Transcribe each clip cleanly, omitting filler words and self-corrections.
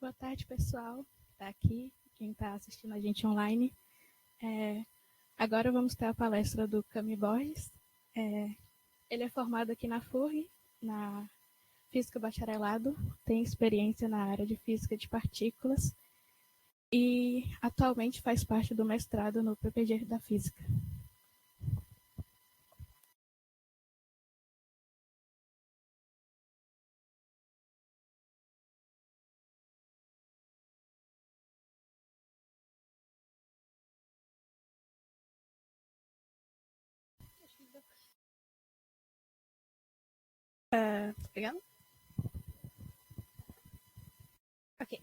Boa tarde, pessoal que está aqui, quem está assistindo a gente online. Agora vamos ter a palestra do Cami Borges. Ele é formado aqui na FURG, na Física Bacharelado, tem experiência na área de Física de Partículas e atualmente faz parte do mestrado no PPG da Física. Tá pegando? Ok.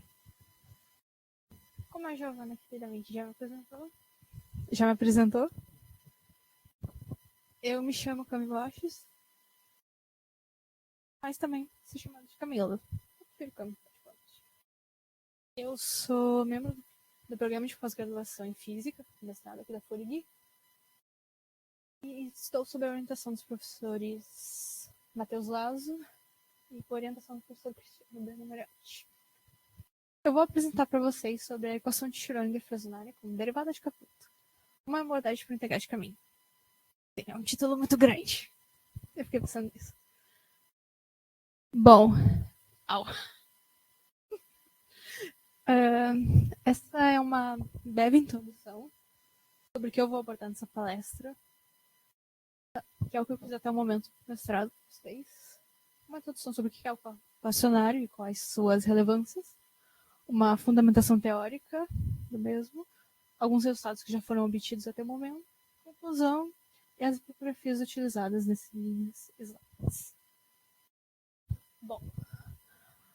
Como a Giovana queridamente já me apresentou? Eu me chamo Cami Borges, mas também sou chamada de Camila. Eu sou membro do programa de pós-graduação em Física, mestrado aqui da FURG, e estou sob a orientação dos professores Matheus Lazo e por orientação do professor Cristiano Breno Moriarty. Eu vou apresentar para vocês sobre a equação de Schrödinger-Frasunari como derivada de Caputo, uma abordagem para integrar de caminho. É um título muito grande. Eu fiquei pensando nisso. Bom, essa é uma breve introdução sobre o que eu vou abordar nessa palestra, que é o que eu fiz até o momento do mestrado com vocês. Uma introdução sobre o que é o equacionário e quais suas relevâncias, uma fundamentação teórica do mesmo, alguns resultados que já foram obtidos até o momento, conclusão e as bibliografias utilizadas nesses slides. Bom,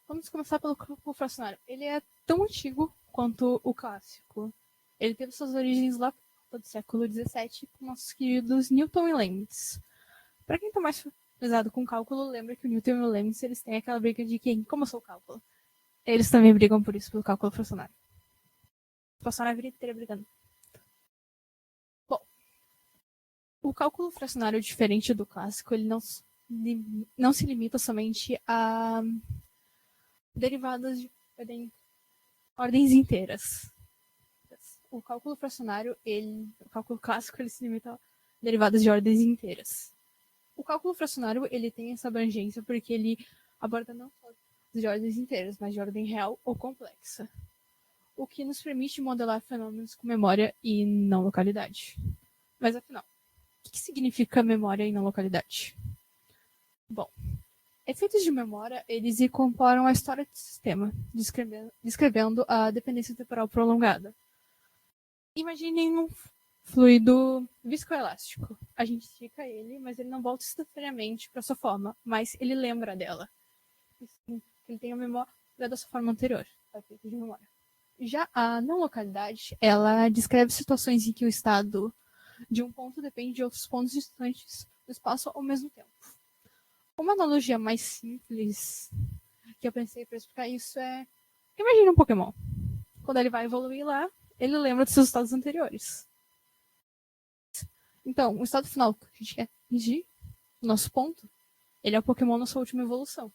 vamos começar pelo cálculo fracionário. Ele é tão antigo quanto o clássico. Ele teve suas origens lá do século XVII com nossos queridos Newton e Leibniz. Para quem está mais familiarizado com cálculo, lembra que o Newton e o Leibniz eles têm aquela briga de quem começou o cálculo. Eles também brigam por isso, pelo cálculo fracionário. Passou a vida inteira brigando. Bom, o cálculo fracionário, diferente do clássico, ele não se limita somente a derivadas de ordens inteiras. O cálculo fracionário, o cálculo clássico, ele se limita a derivadas de ordens inteiras. O cálculo fracionário, ele tem essa abrangência porque ele aborda não só de ordens inteiras, mas de ordem real ou complexa, o que nos permite modelar fenômenos com memória e não localidade. Mas afinal, o que significa memória e não localidade? Bom, efeitos de memória, eles incorporam a história do sistema, descrevendo a dependência temporal prolongada. Imaginem um fluido viscoelástico. A gente estica ele, mas ele não volta instantaneamente para sua forma, mas ele lembra dela. Ele tem a memória da sua forma anterior, efeito de memória. Já a não localidade, ela descreve situações em que o estado de um ponto depende de outros pontos distantes do espaço ao mesmo tempo. Uma analogia mais simples que eu pensei para explicar isso é: imagine um Pokémon. Quando ele vai evoluir lá, ele lembra dos seus estados anteriores. Então, o estado final que a gente quer atingir, o nosso ponto, ele é o Pokémon na sua última evolução.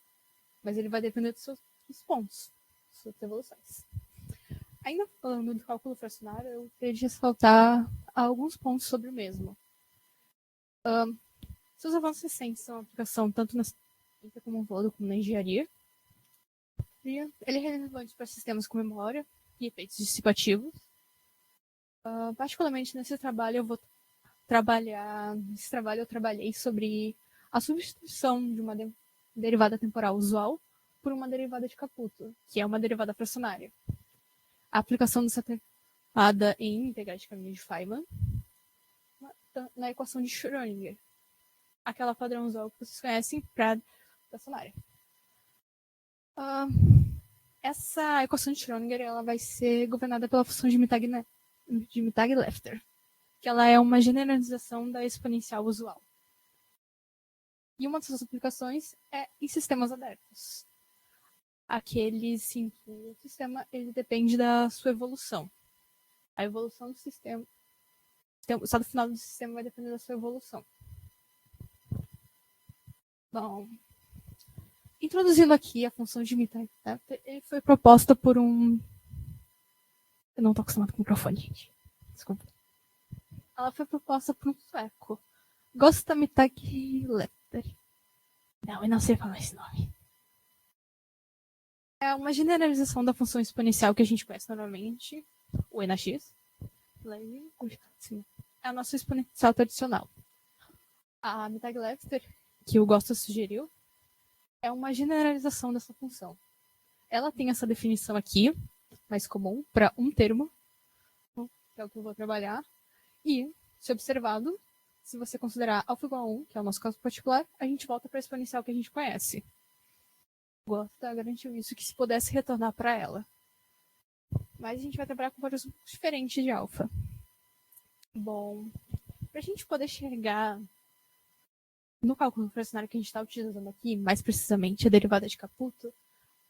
Mas ele vai depender dos seus pontos, das suas evoluções. Ainda falando do cálculo fracionário, eu queria ressaltar alguns pontos sobre o mesmo. Seus avanços recentes são aplicação tanto na ciência como um todo, como na engenharia. Ele é relevante para sistemas com memória e efeitos dissipativos. Particularmente nesse trabalho eu trabalhei sobre a substituição de uma derivada temporal usual por uma derivada de Caputo, que é uma derivada fracionária. A aplicação dessa derivada em integrais de caminho de Feynman na equação de Schrödinger, aquela padrão usual que vocês conhecem para fracionária. Essa equação de Schrödinger ela vai ser governada pela função de Mittag-Leffler, que ela é uma generalização da exponencial usual. E uma dessas aplicações é em sistemas abertos. Aqueles em que o sistema ele depende da sua evolução. A evolução do sistema, o estado final do sistema vai depender da sua evolução. Bom, Introduzindo aqui a função de imitar, ele foi proposta por um... Eu não tô acostumado com o microfone, gente. Desculpa. Ela foi proposta por um sueco. Gösta Mittag-Leffler. Não, eu não sei falar esse nome. É uma generalização da função exponencial que a gente conhece normalmente, o E na X. Sim, é a nossa exponencial tradicional. A Mittag-Leffler, que o Gösta sugeriu, é uma generalização dessa função. Ela tem essa definição aqui, mais comum, para um termo, que é o que eu vou trabalhar, e, se observado, se você considerar alfa igual a 1, que é o nosso caso particular, a gente volta para a exponencial que a gente conhece. Gösta garantiu isso, que se pudesse retornar para ela. Mas a gente vai trabalhar com valores diferentes de alfa. Bom, para a gente poder chegar no cálculo fracionário que a gente está utilizando aqui, mais precisamente a derivada de Caputo,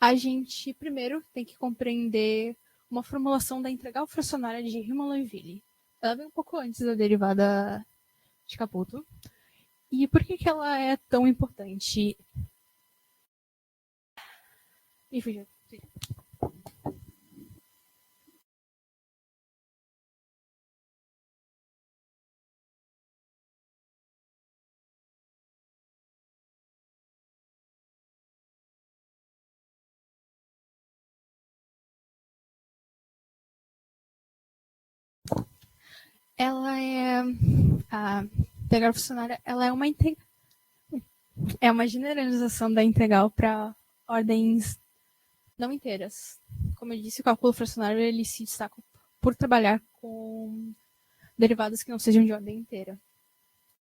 a gente primeiro tem que compreender uma formulação da integral fracionária de Riemann-Liouville. Ela vem um pouco antes da derivada de Caputo. E por que ela é tão importante? Enfim, ela é a integral fracionária, ela é uma generalização da integral para ordens não inteiras. Como eu disse, o cálculo fracionário ele se destaca por trabalhar com derivadas que não sejam de ordem inteira.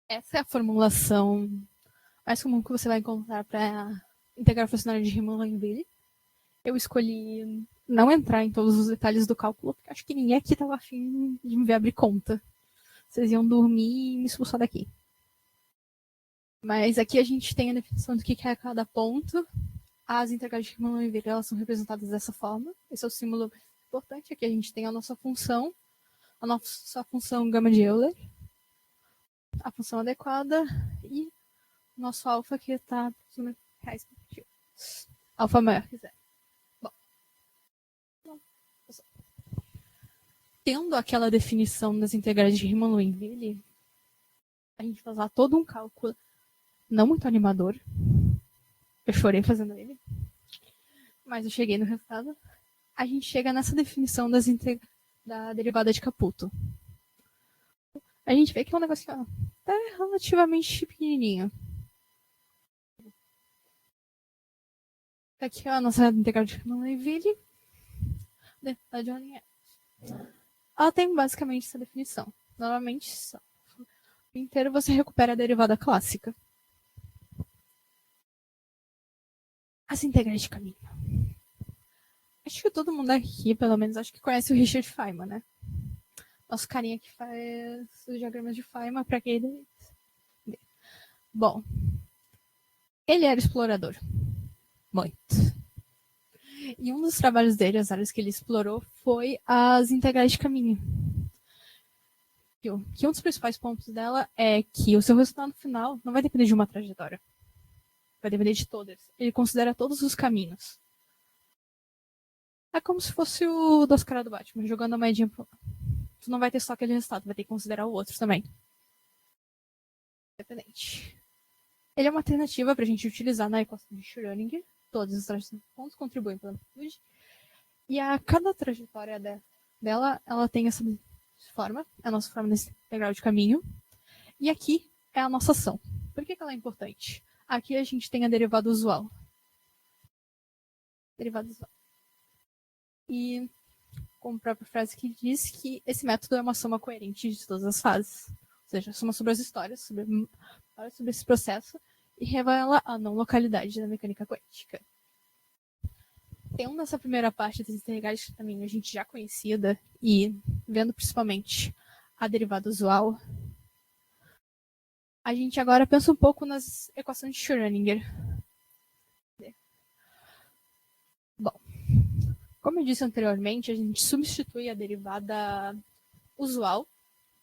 Essa é a formulação mais comum que você vai encontrar para a integral fracionária de Riemann-Liouville. Eu escolhi não entrar em todos os detalhes do cálculo, porque acho que ninguém aqui estava afim de me ver abrir conta. Vocês iam dormir e me expulsar daqui. Mas aqui a gente tem a definição do que é cada ponto. As integrais de Riemann-Liouville elas são representadas dessa forma. Esse é o símbolo importante. Aqui a gente tem a nossa função gama de Euler, a função adequada e o nosso alfa que está alfa maior que zero. Bom, tendo aquela definição das integrais de Riemann-Liouville, a gente vai usar todo um cálculo não muito animador. Eu chorei fazendo ele, mas eu cheguei no resultado. A gente chega nessa definição da derivada de Caputo. A gente vê que é um negócio até relativamente pequenininho. Aqui é a nossa integral de Riemann-Liouville. Ela tem basicamente essa definição. Normalmente, inteiro você recupera a derivada clássica. As integrais de caminho. Acho que todo mundo aqui, pelo menos, acho que conhece o Richard Feynman, né? Nosso carinha que faz os diagramas de Feynman para quem... Bom, ele era explorador. Muito. E um dos trabalhos dele, as áreas que ele explorou, foi as integrais de caminho. Que um dos principais pontos dela é que o seu resultado final não vai depender de uma trajetória. Vai depender de todas. Ele considera todos os caminhos. É como se fosse o dos caras do Batman, jogando a moedinha pro... Tu não vai ter só aquele resultado, vai ter que considerar o outro também. Independente. Ele é uma alternativa para a gente utilizar na equação de Schrödinger. Todos os pontos contribuem pela amplitude. E a cada trajetória dela, ela tem essa forma. É a nossa forma desse integral de caminho. E aqui é a nossa ação. Por que ela é importante? Aqui a gente tem a derivada usual. Derivada usual. E, como a própria frase que diz, que esse método é uma soma coerente de todas as fases. Ou seja, soma sobre as histórias, sobre esse processo, e revela a não localidade da mecânica quântica. Tendo essa primeira parte das integrais de caminho a gente já conhecida, e vendo principalmente a derivada usual, a gente agora pensa um pouco nas equações de Schrödinger. Bom, como eu disse anteriormente, a gente substitui a derivada usual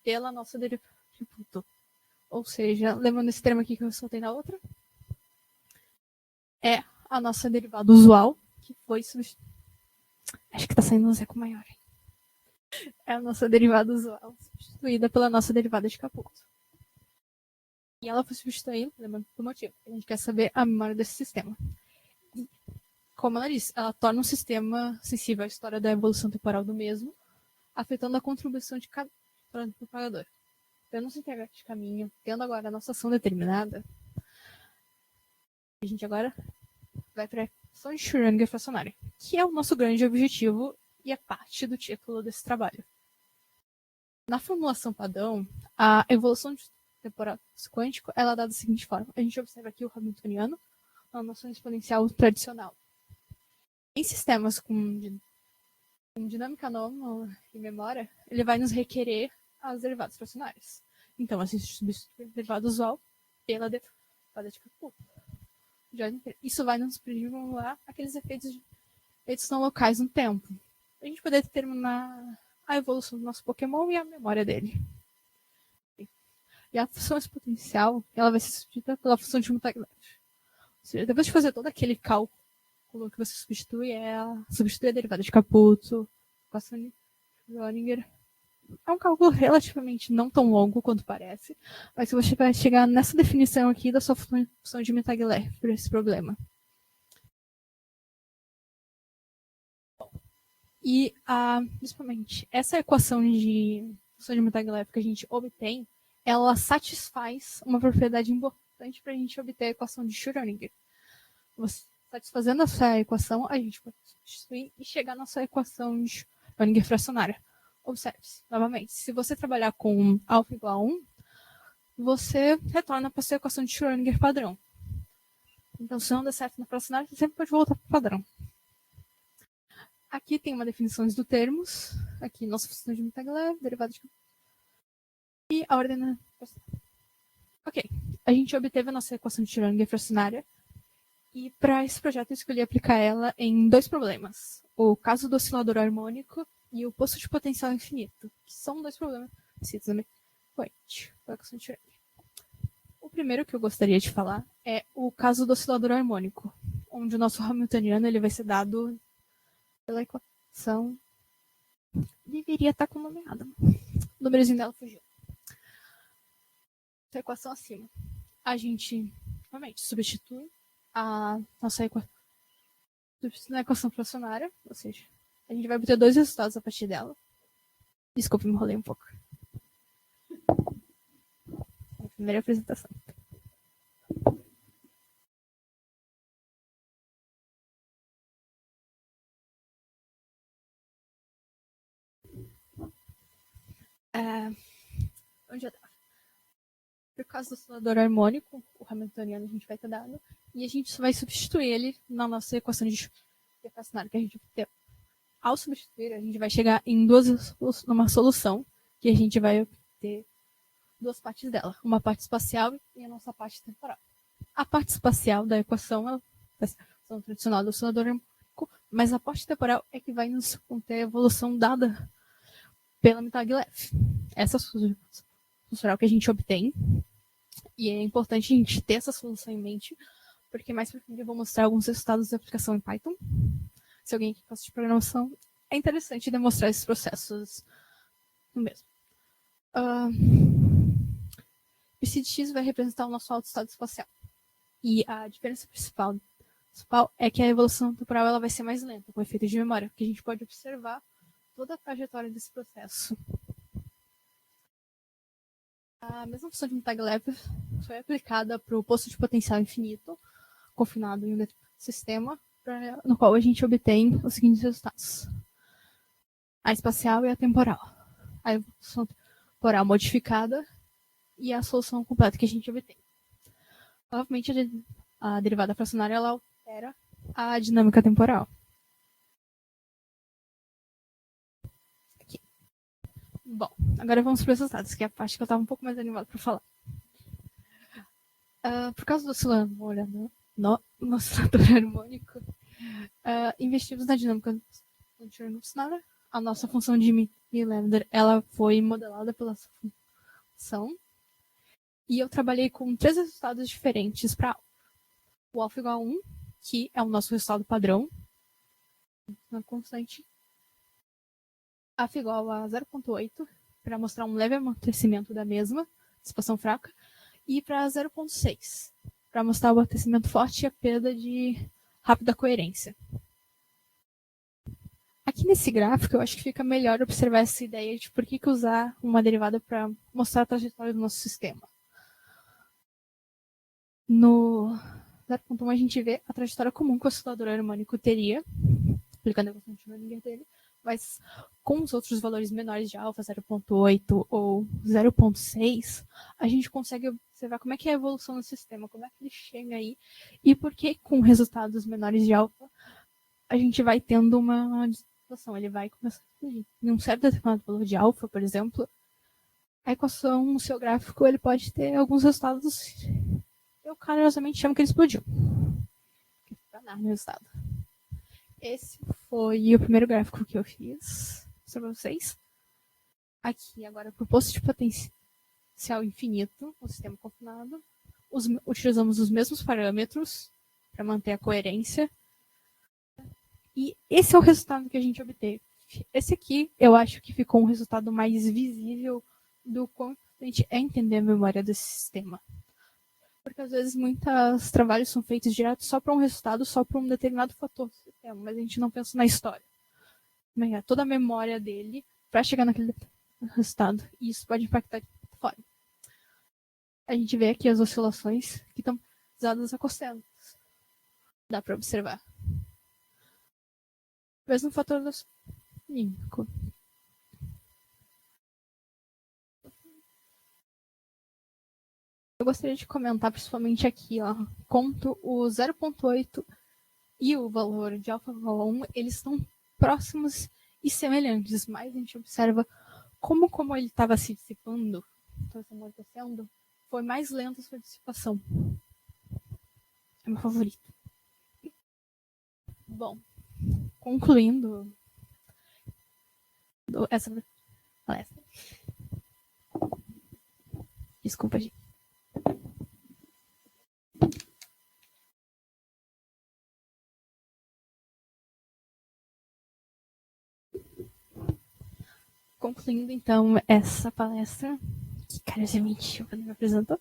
pela nossa derivada de Caputo. Ou seja, lembrando esse termo aqui que eu soltei na outra, é a nossa derivada usual, que foi substituída. Acho que tá saindo um eco maior. É a nossa derivada usual, substituída pela nossa derivada de Caputo. E ela foi substituída, lembrando do motivo. A gente quer saber a memória desse sistema. E, como ela disse, ela torna um sistema sensível à história da evolução temporal do mesmo, afetando a contribuição de cada propagador. Tendo esse integral de caminho, tendo agora a nossa ação determinada, a gente agora vai para a equação de Schrödinger fracionária, que é o nosso grande objetivo e é parte do título desse trabalho. Na formulação padrão, a evolução temporal quântico ela é dada da seguinte forma. A gente observa aqui o Hamiltoniano, uma noção exponencial tradicional. Em sistemas com dinâmica anômala e memória, ele vai nos requerer as derivadas fracionárias. Então, a gente substitui a derivada usual pela derivada de Caputo. Isso vai nos privilegiar aqueles efeitos não locais no tempo. A gente poder determinar a evolução do nosso Pokémon e a memória dele. E a função exponencial, ela vai ser substituída pela função de Montague-Lev. Ou seja, depois de fazer todo aquele cálculo que você substitui a derivada de Caputo, equação de Schrödinger. É um cálculo relativamente não tão longo quanto parece, mas você vai chegar nessa definição aqui da sua função de Montague-Lev para esse problema. E, principalmente, essa equação de função de Montague-Lev que a gente obtém, ela satisfaz uma propriedade importante para a gente obter a equação de Schrödinger. Satisfazendo essa equação, a gente pode substituir e chegar na sua equação de Schrödinger fracionária. Observe-se, novamente, se você trabalhar com alfa igual a 1, você retorna para a sua equação de Schrödinger padrão. Então, se não der certo na fracionária, você sempre pode voltar para o padrão. Aqui tem uma definição dos termos. Aqui, nossa função de Montague-Lev, derivada de... E a ordem da... Ok. A gente obteve a nossa equação de Schrödinger fracionária. E para esse projeto eu escolhi aplicar ela em 2 problemas. O caso do oscilador harmônico e o poço de potencial infinito, que são 2 problemas precisamente com a equação de Schrödinger. O primeiro que eu gostaria de falar é o caso do oscilador harmônico, onde o nosso Hamiltoniano ele vai ser dado pela equação. Deveria estar com o nome errado. O númerozinho dela fugiu. Essa equação acima. A gente, realmente, substitui a nossa equação na equação fracionária, ou seja, a gente vai obter 2 resultados a partir dela. Desculpa, me enrolei um pouco. A primeira apresentação. Onde eu estava? Por causa do oscilador harmônico, o Hamiltoniano a gente vai ter dado, e a gente só vai substituir ele na nossa equação de fracionária que a gente obteve. Ao substituir, a gente vai chegar em numa solução que a gente vai obter 2 partes dela. Uma parte espacial e a nossa parte temporal. A parte espacial da equação é a equação tradicional do oscilador harmônico, mas a parte temporal é que vai nos conter a evolução dada pela Montague-Lev. Essa solução que a gente obtém, e é importante a gente ter essa solução em mente, porque mais pra frente eu vou mostrar alguns resultados da aplicação em Python. Se alguém que gosta de programação, é interessante demonstrar esses processos no mesmo. O CDX vai representar o nosso autoestado espacial. E a diferença principal é que a evolução temporal ela vai ser mais lenta, com efeito de memória, porque a gente pode observar toda a trajetória desse processo. A mesma função de Montague-Lev foi aplicada para o poço de potencial infinito, confinado em um sistema, no qual a gente obtém os seguintes resultados. A espacial e a temporal. A evolução temporal modificada e a solução completa que a gente obtém. Novamente, a derivada fracionária ela altera a dinâmica temporal. Aqui. Bom, agora vamos para os resultados, que é a parte que eu estava um pouco mais animado para falar. Por causa do oscilador harmônico, investimos na dinâmica do Schrödinger. A nossa função de Mie-Lambda ela foi modelada pela função. E eu trabalhei com 3 resultados diferentes para o alfa igual a 1, que é o nosso resultado padrão, na constante, F igual a 0,8, para mostrar um leve amortecimento da mesma, dissipação fraca, e para 0,6, para mostrar o amortecimento forte e a perda de rápida coerência. Aqui nesse gráfico, eu acho que fica melhor observar essa ideia de por que usar uma derivada para mostrar a trajetória do nosso sistema. No 0,1 a gente vê a trajetória comum que o oscilador harmônico teria, aplicando a equação de Schrödinger dele, mas com os outros valores menores de alfa, 0,8 ou 0,6, a gente consegue observar como é que é a evolução do sistema, como é que ele chega aí, e por que com resultados menores de alfa a gente vai tendo uma situação, ele vai começar a fugir. Em um certo determinado valor de alfa, por exemplo, a equação no seu gráfico ele pode ter alguns resultados. Eu carinhosamente chamo que ele explodiu. Para dar no resultado. Esse foi o primeiro gráfico que eu fiz para vocês. Aqui, agora, para o posto de potencial infinito, o sistema confinado, utilizamos os mesmos parâmetros para manter a coerência. E esse é o resultado que a gente obteve. Esse aqui, eu acho que ficou um resultado mais visível do quanto a gente é entender a memória desse sistema. Porque às vezes muitos trabalhos são feitos direto só para um resultado, só para um determinado fator do sistema, mas a gente não pensa na história. Toda a memória dele para chegar naquele resultado. E isso pode impactar de fora. A gente vê aqui as oscilações que estão usadas a cossetas. Dá para observar. Mesmo fator do nímico. Eu gostaria de comentar principalmente aqui, quanto o 0,8 e o valor de alfa-1, eles estão próximos e semelhantes, mas a gente observa como ele estava se dissipando, estava se amortecendo, foi mais lenta a sua dissipação. É meu favorito. Bom, concluindo essa palestra. Desculpa, gente. Concluindo, então, essa palestra, que carinhosamente me apresentou,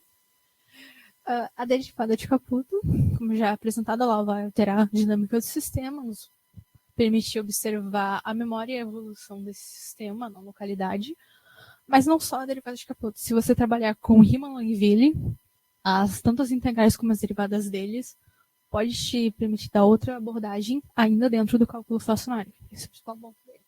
a derivada de Caputo, como já apresentado, ela vai alterar a dinâmica do sistema, nos permitir observar a memória e a evolução desse sistema na localidade, mas não só a derivada de Caputo. Se você trabalhar com Riemann-Langeville, tanto as integrais como as derivadas deles, pode te permitir dar outra abordagem ainda dentro do cálculo fracionário. Esse é o principal ponto dele.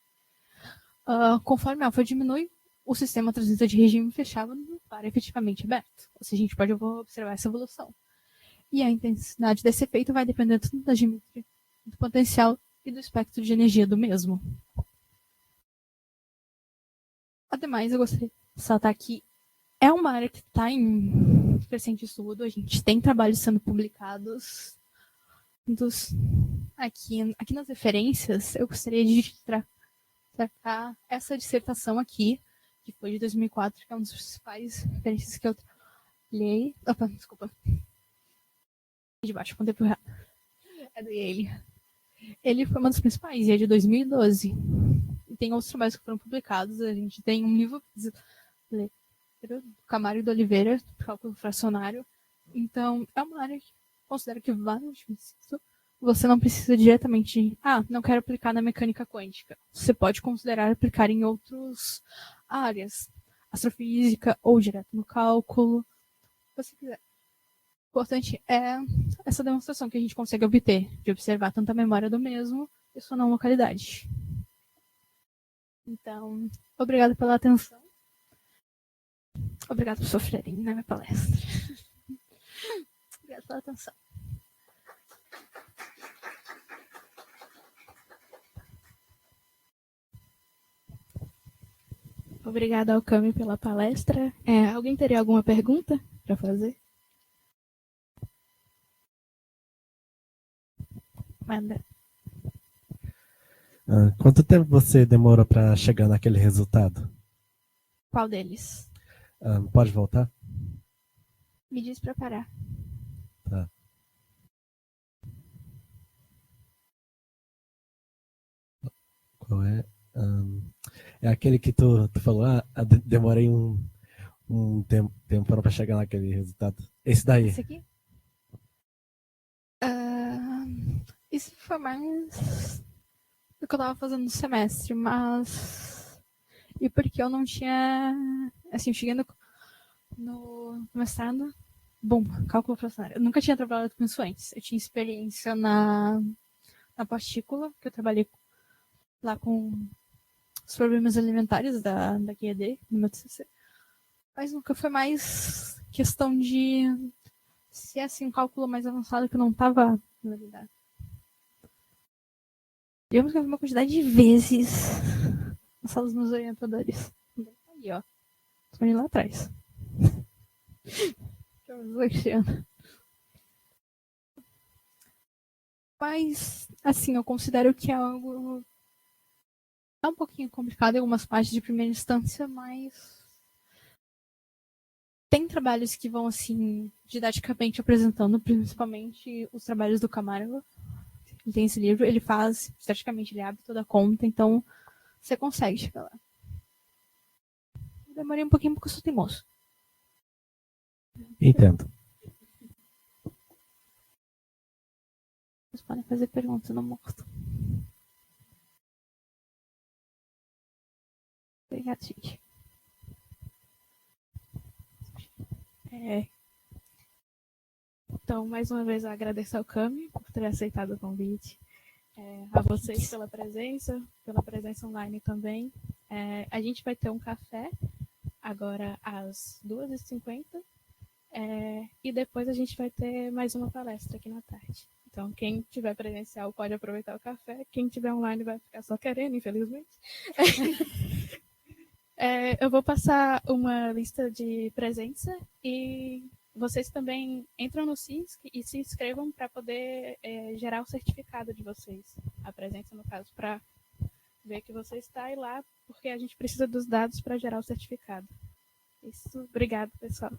Conforme a alfa diminui, o sistema transita de regime fechado para efetivamente aberto. Ou seja, a gente pode observar essa evolução. E a intensidade desse efeito vai depender tanto da geometria, do potencial e do espectro de energia do mesmo. Ademais, eu gostaria de ressaltar que é uma área que está em crescente estudo, a gente tem trabalhos sendo publicados. Aqui nas referências, eu gostaria de tratar essa dissertação aqui, que foi de 2004, que é uma das principais referências que eu trabalhei. Opa, desculpa. De baixo, com o tempo errado. É do Yale. Ele foi uma das principais, e é de 2012. E tem outros trabalhos que foram publicados. A gente tem um livro do Camargo e do Oliveira, do cálculo fracionário. Então, é uma área que eu considero que vale o você não precisa diretamente, não quero aplicar na mecânica quântica. Você pode considerar aplicar em outras áreas, astrofísica ou direto no cálculo, se você quiser. O importante é essa demonstração que a gente consegue obter, de observar tanto a memória do mesmo e sua não localidade. Então, obrigado pela atenção. Obrigado por sofrerem na minha palestra. Obrigado pela atenção. Obrigada ao Cami pela palestra. Alguém teria alguma pergunta para fazer? Manda. Quanto tempo você demorou para chegar naquele resultado? Qual deles? Pode voltar? Me diz para parar. Tá. Qual é? É aquele que tu falou, demorei um tempo para chegar naquele resultado. Esse daí. Esse aqui? Isso foi mais do que eu tava fazendo no semestre, mas. E porque eu não tinha. Assim, eu cheguei no mestrado. Bom, cálculo fracionário. Eu nunca tinha trabalhado com isso antes. Eu tinha experiência na partícula, que eu trabalhei lá com os problemas alimentares da QED, no meu TCC. Mas nunca foi mais questão de se é assim um cálculo mais avançado que eu não estava na verdade. Digamos que uma quantidade de vezes nas salas dos meus orientadores. Ali, ó. Tô lá atrás. Mas, assim, eu considero que é algo tá um pouquinho complicado em algumas partes de primeira instância, mas tem trabalhos que vão, assim, didaticamente apresentando, principalmente os trabalhos do Camargo. Ele tem esse livro, ele faz, didaticamente, ele abre toda a conta, então você consegue chegar lá. Eu demorei um pouquinho porque eu sou teimoso. Entendo. Vocês podem fazer perguntas, eu não morto. Obrigada, gente. Então, mais uma vez, eu agradeço ao Cami por ter aceitado o convite. A vocês pela presença online também. A gente vai ter um café agora às 2h50 e depois a gente vai ter mais uma palestra aqui na tarde. Então, quem tiver presencial pode aproveitar o café, quem tiver online vai ficar só querendo, infelizmente. Eu vou passar uma lista de presença e vocês também entram no CISC e se inscrevam para poder gerar o certificado de vocês. A presença, no caso, para ver que você está aí lá, porque a gente precisa dos dados para gerar o certificado. Isso, obrigado, pessoal.